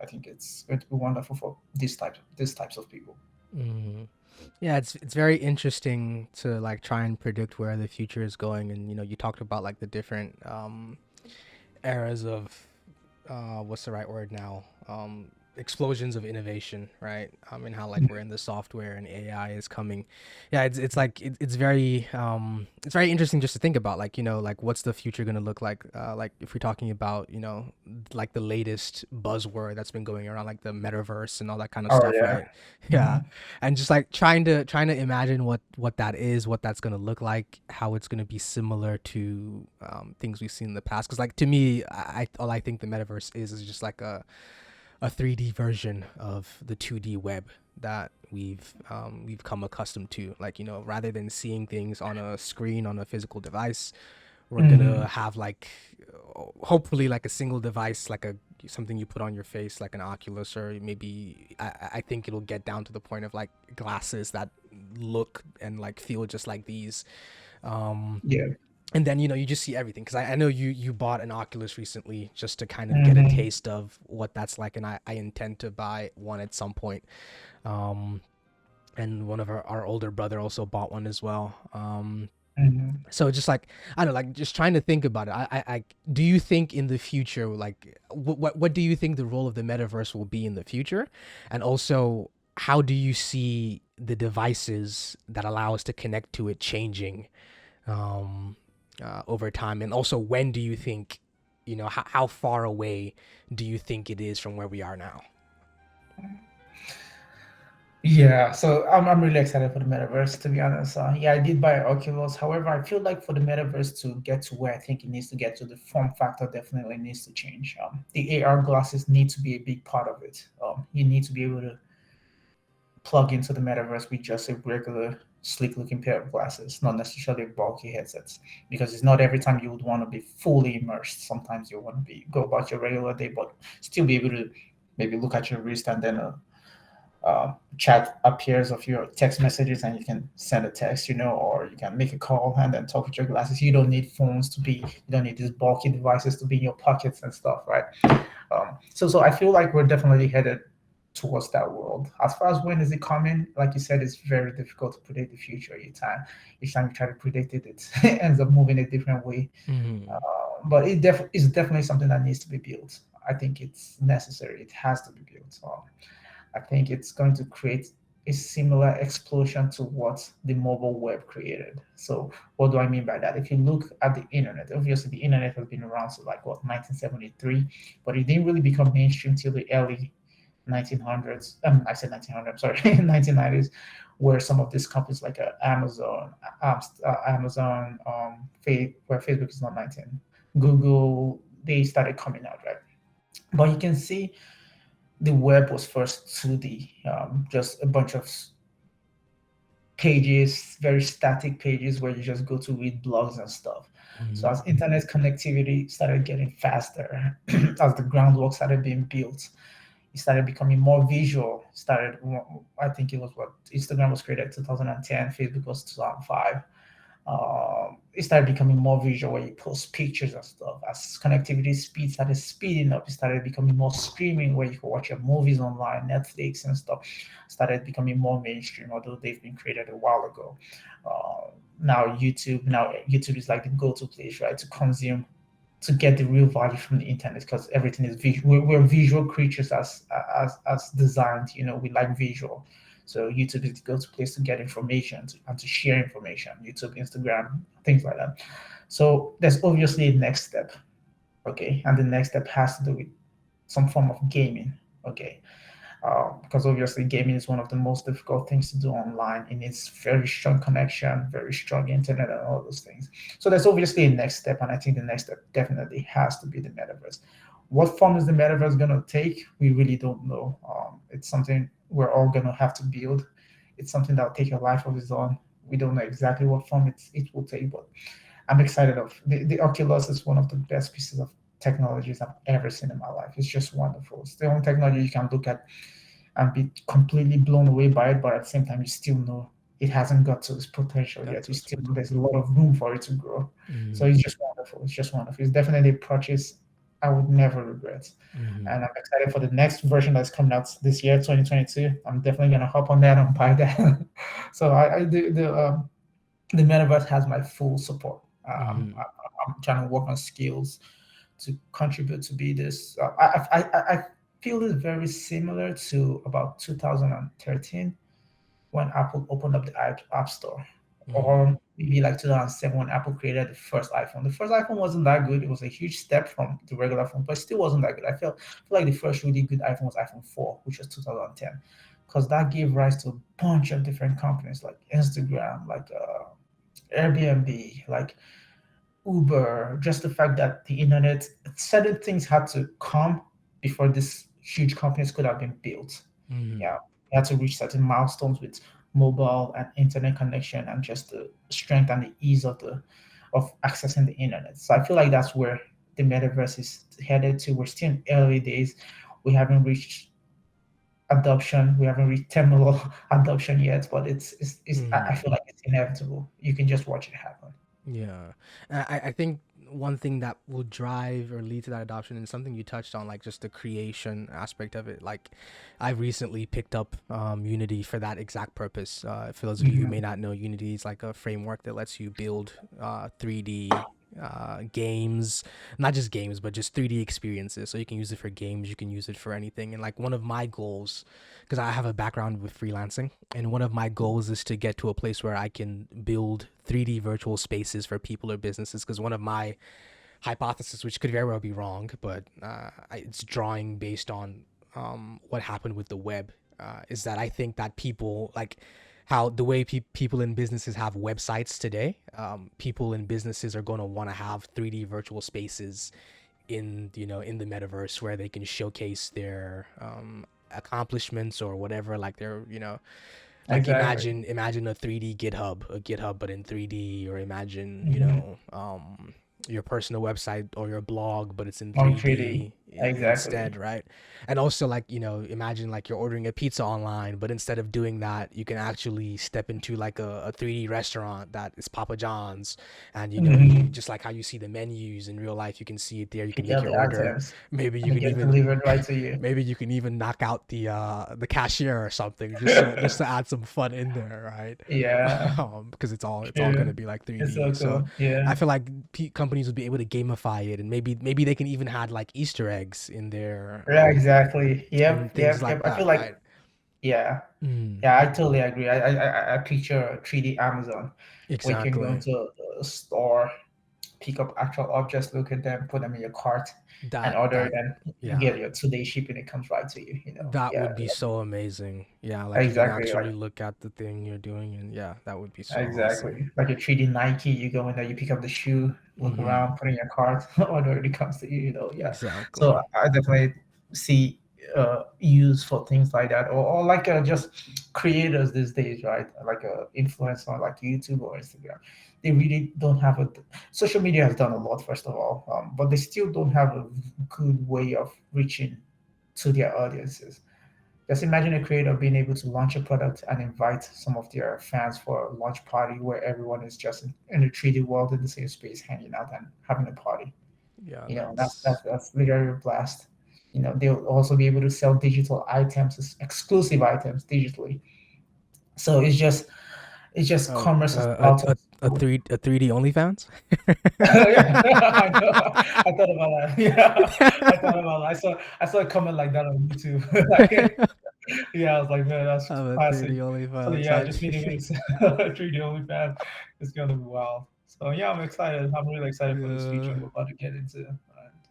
I think it's going to be wonderful for these types of people. Hmm. Yeah, it's very interesting to like try and predict where the future is going, and you talked about like the different eras of what's the right word now? Explosions of innovation, right? And how like we're in the software and AI is coming. Yeah, it's like it's very interesting just to think about, like like what's the future gonna look like if we're talking about like the latest buzzword that's been going around, like the metaverse and all that kind of Oh stuff, yeah. right? Hmm. Yeah, and just like trying to imagine what that is, what that's gonna look like, how it's gonna be similar to things we've seen in the past. Because like to me, all I think the metaverse is just like a 3D version of the 2D web that we've come accustomed to. Like rather than seeing things on a screen on a physical device, we're gonna Hmm. have like hopefully like a single device, like a something you put on your face, like an Oculus, or maybe I think it'll get down to the point of like glasses that look and like feel just like these. Um, Yeah. and then you just see everything, because I know you bought an Oculus recently just to kind of get a Hmm. taste of what that's like, and I intend to buy one at some point. Um, and one of our older brother also bought one as well. Hmm. So just like I don't know, like just trying to think about it. I do you think in the future, like what do you think the role of the metaverse will be in the future, and also how do you see the devices that allow us to connect to it changing um, over time, and also when do you think, how far away do you think it is from where we are now? Yeah, so I'm really excited for the metaverse, to be honest. Yeah, I did buy Oculus. However, I feel like for the metaverse to get to where I think it needs to get to, the form factor definitely needs to change. The AR glasses need to be a big part of it. You need to be able to plug into the metaverse with just a regular, sleek looking pair of glasses, not necessarily bulky headsets, because it's not every time you would want to be fully immersed. Sometimes you want to be go about your regular day, but still be able to maybe look at your wrist and then chat appears of your text messages and you can send a text, or you can make a call and then talk with your glasses. You don't need phones to be, you don't need these bulky devices to be in your pockets and stuff, right? So I feel like we're definitely headed towards that world. As far as when is it coming, like you said, it's very difficult to predict the future. Each time you try to predict it, it ends up moving a different way. Mm-hmm. But it's definitely something that needs to be built. I think it's necessary. It has to be built. I think it's going to create a similar explosion to what the mobile web created. So, what do I mean by that? If you look at the internet, obviously the internet has been around since like what 1973, but it didn't really become mainstream till the early 1900s. I said 1900. Sorry, 1990s, where some of these companies like Amazon, where Facebook is not 19, Google, they started coming out, right? But you can see the web was first 2D, just a bunch of pages, very static pages where you just go to read blogs and stuff. So Mm-hmm. as internet connectivity started getting faster, as the groundwork started being built, it started becoming more visual. I think it was what Instagram was created 2010, Facebook was 2005. It started becoming more visual where you post pictures and stuff. As connectivity speed started speeding up, it started becoming more streaming where you could watch your movies online, Netflix and stuff started becoming more mainstream, although they've been created a while ago. Now YouTube is like the go-to place, right, to consume, to get the real value from the internet, because everything is visual. We're visual creatures as designed. We like visual. So YouTube is the go-to place to get information and to share information. YouTube, Instagram, things like that. So there's obviously a next step, okay, and the next step has to do with some form of gaming, okay, because obviously gaming is one of the most difficult things to do online. It needs very strong connection, very strong internet, and all those things. So there's obviously a next step, and I think the next step definitely has to be the metaverse. What form is the metaverse going to take? We really don't know. It's something we're all going to have to build. It's something that will take a life of its own. We don't know exactly what form it will take, but I'm excited of the Oculus is one of the best pieces of technologies I've ever seen in my life. It's just wonderful. It's the only technology you can look at and be completely blown away by it, but at the same time, you still know it hasn't got to its potential Got yet. You to its still know potential. there's a lot of room for it to grow. So Mm-hmm. it's just wonderful. It's just wonderful. It's definitely a purchase. I would never regret. Mm-hmm. And I'm excited for the next version that's coming out this year, 2022. I'm definitely gonna hop on that and buy that. So I the metaverse has my full support. Mm-hmm. I'm trying to work on skills to contribute to be this. I feel it's very similar to about 2013 when Apple opened up the App Store, Mm-hmm. or maybe like 2007 when Apple created the first iPhone. The first iPhone wasn't that good. It was a huge step from the regular phone, but it still wasn't that good. I feel like the first really good iPhone was iPhone 4, which was 2010, because that gave rise to a bunch of different companies like Instagram, like Airbnb, like Uber. Just the fact that the internet, certain things had to come before these huge companies could have been built. Mm-hmm. Yeah, we had to reach certain milestones with mobile and internet connection and just the strength and the ease of accessing the internet. So I feel like that's where the metaverse is headed to. We're still in early days. We haven't reached adoption. We haven't reached terminal adoption yet, but I Mm-hmm. feel like it's inevitable. You can just watch it happen. Yeah. I think one thing that will drive or lead to that adoption and something you touched on, like just the creation aspect of it. Like I've recently picked up Unity for that exact purpose. For those of you who may Mhm. not know, Unity is like a framework that lets you build 3D games, not just games, but just 3D experiences. So you can use it for games, you can use it for anything. And like one of my goals, because I have a background with freelancing, and one of my goals is to get to a place where I can build 3D virtual spaces for people or businesses. Because one of my hypothesis, which could very well be wrong, but it's drawing based on what happened with the web, is that I think that people like how the way people in businesses have websites today, people in businesses are going to want to have 3D virtual spaces in in the metaverse where they can showcase their accomplishments or whatever, like their like Exactly. imagine a 3D GitHub but in 3D, or imagine Hmm. your personal website or your blog but it's in On 3D. 3D instead, Exactly. right? And also like imagine like you're ordering a pizza online, but instead of doing that you can actually step into like a 3D restaurant that is Papa John's, and you Hmm. just like how you see the menus in real life, you can see it there, you can Pick make out your the order. items Maybe you and it can gets even delivered right to you. maybe you can even knock out the cashier or something, just to add some fun in there, right? Yeah, Because it's all gonna true. be like It's 3D. so So cool. Yeah. I feel like companies would be able to gamify it, and maybe they can even add like Easter eggs in their Yeah, exactly. in Yep, things yep, like yep. I feel that, like, right? yeah, Mm, yeah, I totally agree. I picture a 3D Amazon where you can go exactly. into a store, pick up actual objects, look at them, put them in your cart, and That order it, that and you yeah. get your 2 day shipping. It comes right to you. That Yeah, would be so amazing. Yeah, like you can exactly. actually Like look at the thing you're doing, and yeah, that would be so awesome. exactly. Like a 3D Nike, you go in there, you pick up the shoe, look Mm-hmm. around, put in your cart, order it comes to you. Yeah. So Exactly. I definitely see use for things like that, or like just creators these days, right? Like a influencer like YouTube or Instagram. They really don't have a social media has done a lot, first of all, but they still don't have a good way of reaching to their audiences. Just imagine a creator being able to launch a product and invite some of their fans for a launch party where everyone is just in the 3D world in the same space, hanging out and having a party. Yeah, That's literally a blast. They'll also be able to sell digital items, exclusive items digitally. So it's just oh commerce is out of a 3D OnlyFans. yeah, I know. I thought about that. Yeah, I thought about that. I saw a comment like that on YouTube. Like, yeah, I was like, man, that's I'm a classic. 3D So OnlyFans. yeah, just That'd being able be to 3D OnlyFans is gonna be wild. So yeah, I'm excited. I'm really excited for this future yeah. we're about to get into. And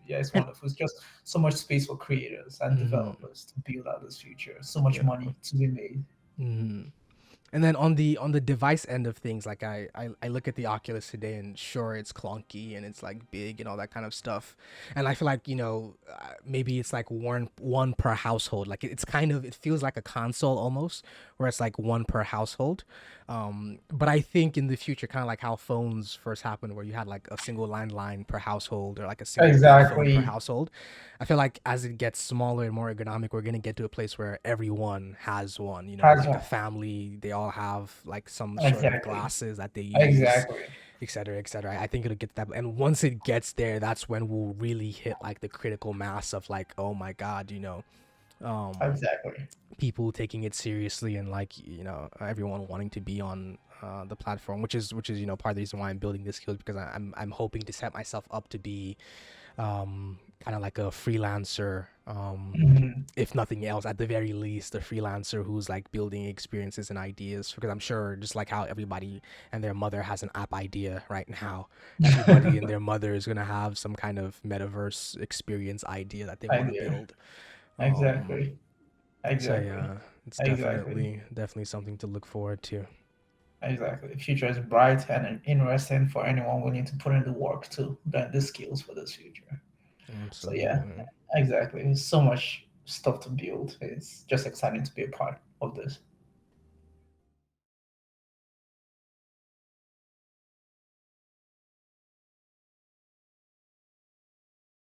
yeah, it's And wonderful. It's just so much space for creators and mhm, developers to build out this future. So much yeah. money to be made. Mhm. And then on the device end of things, like I look at the Oculus today, and sure, it's clunky and it's like big and all that kind of stuff, and I feel like maybe it's like one per household. Like it's kind of, it feels like a console almost, where it's like one per household. But I think in the future, kind of like how phones first happened, where you had like a single landline per household or like a single big phone per Exactly. household. I feel like as it gets smaller and more ergonomic, we're gonna get to a place where everyone has one. Has Like a one. family, they all have like some sort of Exactly. glasses that they use. Exactly. et cetera, et cetera. I think it'll get to that, and once it gets there, that's when we'll really hit like the critical mass of like, oh my god, um, Exactly. people taking it seriously, and like everyone wanting to be on the platform, which is part of the reason why I'm building this skills, because I'm hoping to set myself up to be kind of like a freelancer, Mhm. if nothing else, at the very least, a freelancer who's like building experiences and ideas. Because I'm sure, just like how everybody and their mother has an app idea right now, everybody and their mother is gonna have some kind of metaverse experience idea that they want to Idea. build. Um, Exactly. so Exactly. yeah, it's Exactly. definitely something to look forward to. Exactly. The future is bright and interesting for anyone willing to put in the work to learn the skills for this future. So yeah, Absolutely. exactly. There's so much stuff to build. It's just exciting to be a part of this.